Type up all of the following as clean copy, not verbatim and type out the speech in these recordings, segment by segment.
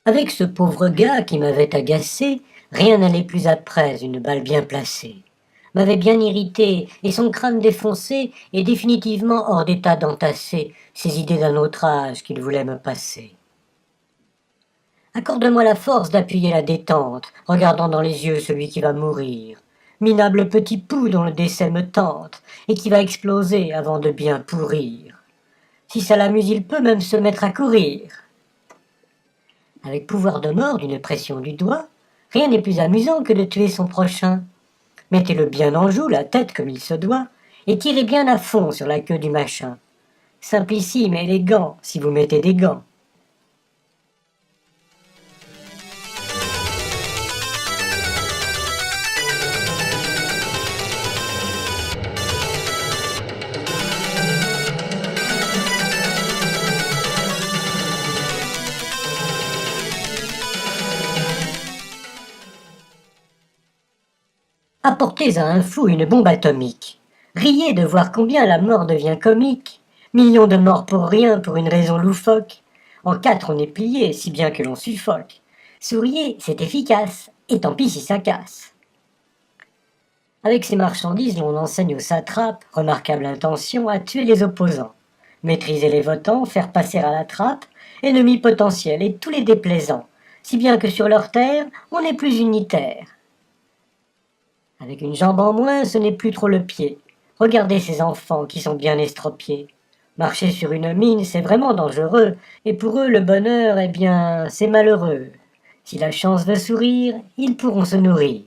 Avec ce pauvre gars qui m'avait agacé, rien n'allait plus après une balle bien placée. M'avait bien irrité, et son crâne défoncé est définitivement hors d'état d'entasser ces idées d'un autre âge qu'il voulait me passer. Accorde-moi la force d'appuyer la détente, regardant dans les yeux celui qui va mourir. Minable petit pouls dont le décès me tente, et qui va exploser avant de bien pourrir. Si ça l'amuse, il peut même se mettre à courir. Avec pouvoir de mort d'une pression du doigt, rien n'est plus amusant que de tuer son prochain. Mettez-le bien en joue, la tête comme il se doit, et tirez bien à fond sur la queue du machin. Simplissime et élégant si vous mettez des gants. Apportez à un fou une bombe atomique. Riez de voir combien la mort devient comique. Millions de morts pour rien, pour une raison loufoque. En quatre on est plié, si bien que l'on suffoque. Souriez, c'est efficace, et tant pis si ça casse. Avec ces marchandises, l'on enseigne aux satrapes, remarquable intention, à tuer les opposants. Maîtriser les votants, faire passer à la trappe, ennemis potentiels et tous les déplaisants, si bien que sur leur terre, on n'est plus unitaire. Avec une jambe en moins, ce n'est plus trop le pied. Regardez ces enfants qui sont bien estropiés. Marcher sur une mine, c'est vraiment dangereux, et pour eux le bonheur, eh bien, c'est malheureux. Si la chance veut sourire, ils pourront se nourrir.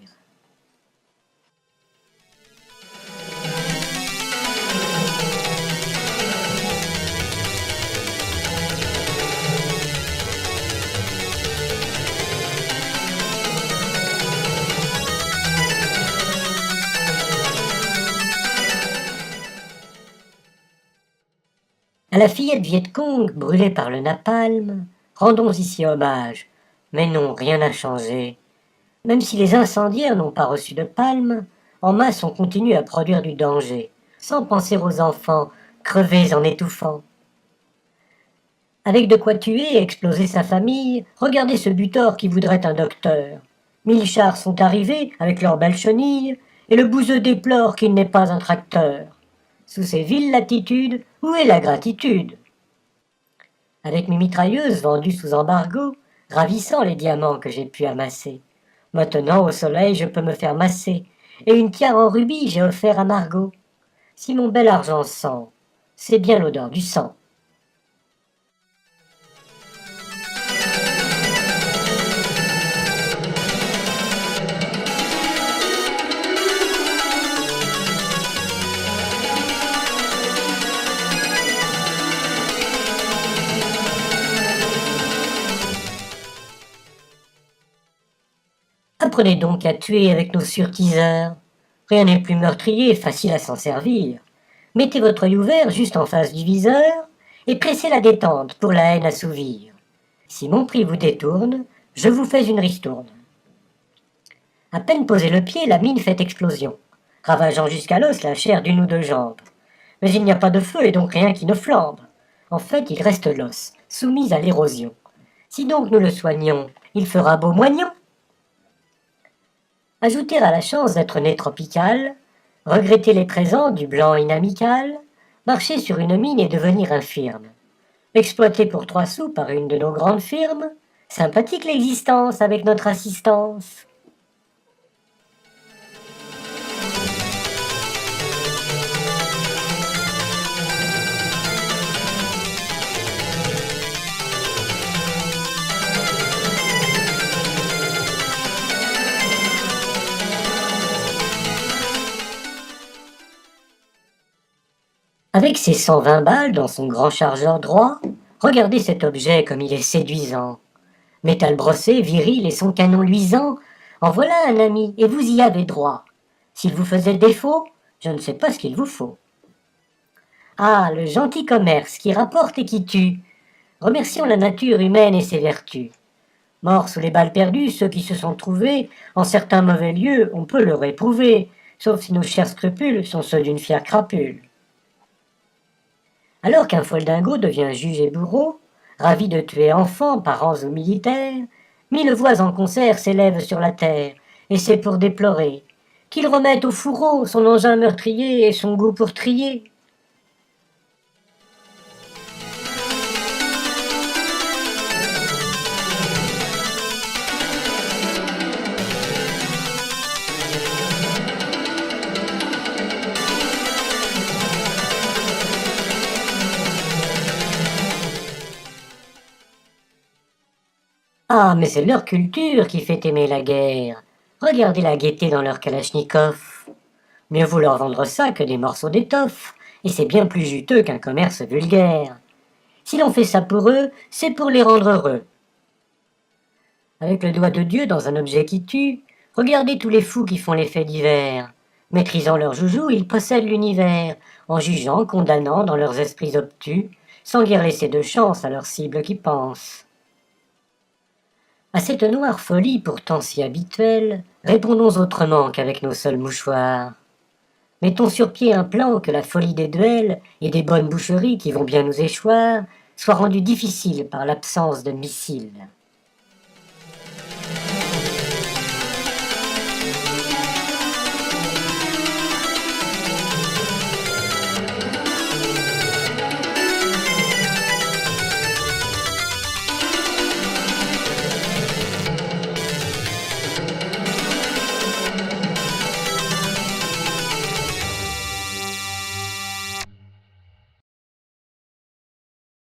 À la fillette Viet Cong, brûlée par le napalm, rendons ici hommage. Mais non, rien n'a changé. Même si les incendiaires n'ont pas reçu de palme, en masse on continue à produire du danger, sans penser aux enfants, crevés en étouffant. Avec de quoi tuer et exploser sa famille, regardez ce butor qui voudrait un docteur. 1000 chars sont arrivés avec leurs belles chenilles, et le bouseux déplore qu'il n'est pas un tracteur. Sous ces viles latitudes, où est la gratitude? Avec mes mitrailleuses vendues sous embargo, ravissant les diamants que j'ai pu amasser. Maintenant, au soleil, je peux me faire masser, et une tiare en rubis j'ai offert à Margot. Si mon bel argent sent, c'est bien l'odeur du sang. Apprenez donc à tuer avec nos surtiseurs. Rien n'est plus meurtrier, facile à s'en servir. Mettez votre œil ouvert juste en face du viseur, et pressez la détente pour la haine assouvir. Si mon prix vous détourne, je vous fais une ristourne. À peine posé le pied, la mine fait explosion, ravageant jusqu'à l'os la chair d'une ou deux jambes. Mais il n'y a pas de feu et donc rien qui ne flambe. En fait, il reste l'os, soumis à l'érosion. Si donc nous le soignons, il fera beau moignon. Ajouter à la chance d'être né tropical, regretter les présents du blanc inamical, marcher sur une mine et devenir infirme. Exploité pour 3 sous par une de nos grandes firmes, sympathique l'existence avec notre assistance. Avec ses 120 balles dans son grand chargeur droit, regardez cet objet comme il est séduisant. Métal brossé, viril et son canon luisant, en voilà un ami et vous y avez droit. S'il vous faisait défaut, je ne sais pas ce qu'il vous faut. Ah, le gentil commerce qui rapporte et qui tue. Remercions la nature humaine et ses vertus. Morts sous les balles perdues, ceux qui se sont trouvés en certains mauvais lieux, on peut le réprouver, sauf si nos chers scrupules sont ceux d'une fière crapule. Alors qu'un foldingo devient juge et bourreau, ravis de tuer enfants, parents ou militaires, mille voix en concert s'élèvent sur la terre, et c'est pour déplorer qu'il remette au fourreau son engin meurtrier et son goût pour trier. Ah, mais c'est leur culture qui fait aimer la guerre. Regardez la gaieté dans leur kalachnikov. Mieux vaut leur vendre ça que des morceaux d'étoffe, et c'est bien plus juteux qu'un commerce vulgaire. Si l'on fait ça pour eux, c'est pour les rendre heureux. Avec le doigt de Dieu dans un objet qui tue, regardez tous les fous qui font les faits divers. Maîtrisant leurs joujoux, ils possèdent l'univers, en jugeant, condamnant dans leurs esprits obtus, sans guère laisser de chance à leur cible qui pense. À cette noire folie pourtant si habituelle, répondons autrement qu'avec nos seuls mouchoirs. Mettons sur pied un plan que la folie des duels et des bonnes boucheries qui vont bien nous échoir soit rendue difficile par l'absence de missiles.